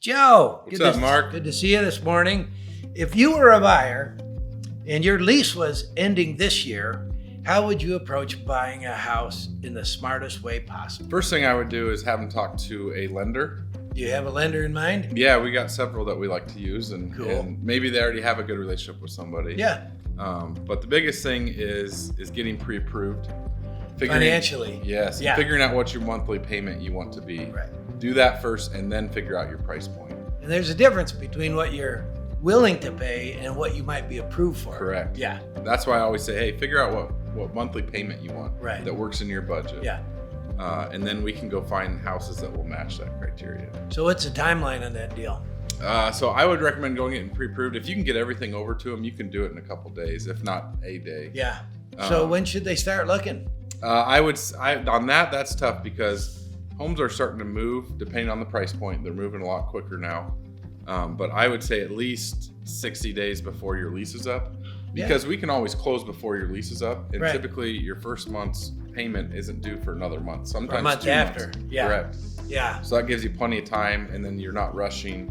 Joe. What's up, Mark? Good to see you this morning. If you were a buyer and your lease was ending this year, how would you approach buying a house in the smartest way possible? First thing I would do is have them talk to a lender. Do you have a lender in mind? Yeah, we got several that we like to use, and, Cool. and maybe they already have a good relationship with somebody. Yeah. But the biggest thing is getting pre-approved. Financially. Yes. Yeah. Figuring out what your monthly payment you want to be. Right. Do that first, and then figure out your price point. And there's a difference between what you're willing to pay and what you might be approved for. Correct. Yeah. That's why I always say, hey, figure out what monthly payment you want. Right. That works in your budget. Yeah. And then we can go find houses that will match that criteria. So what's the timeline on that deal? So I would recommend going it pre-approved. If you can get everything over to them, you can do it in a couple days, if not a day. Yeah. So when should they start looking? On that's tough because homes are starting to move depending on the price point. They're moving a lot quicker now. But I would say at least 60 days before your lease is up, because we can always close before your lease is up. And typically your first month's payment isn't due for another month. Sometimes a month 2 after. months. Yeah. Correct. Yeah. So that gives you plenty of time, and then you're not rushing,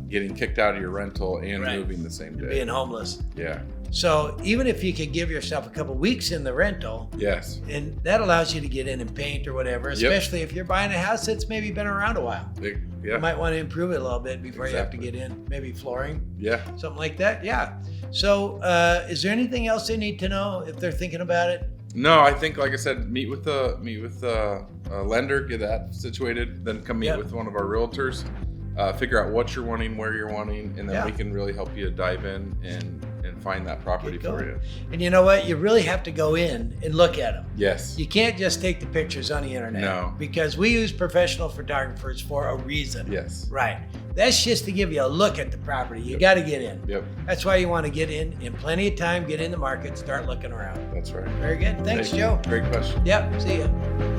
getting kicked out of your rental and moving the same day. Being homeless. Yeah. So even if you could give yourself a couple weeks in the rental, Yes. and that allows you to get in and paint or whatever, especially if you're buying a house that's maybe been around a while. You might want to improve it a little bit before you have to get in, maybe flooring. Yeah. Something like that. Yeah. So is there anything else they need to know if they're thinking about it? No, I think, like I said, meet with a lender, get that situated, then come meet with one of our realtors, figure out what you're wanting, where you're wanting, and then we can really help you dive in and find that property for you. And you know what? You really have to go in and look at them. Yes. You can't just take the pictures on the internet. No. Because we use professional photographers for a reason. Yes. Right. That's just to give you a look at the property. You got to get in. Yep. That's why you want to get in plenty of time, get in the market, start looking around. That's right. Very good. Thanks, Joe. Great question. Yep. See ya.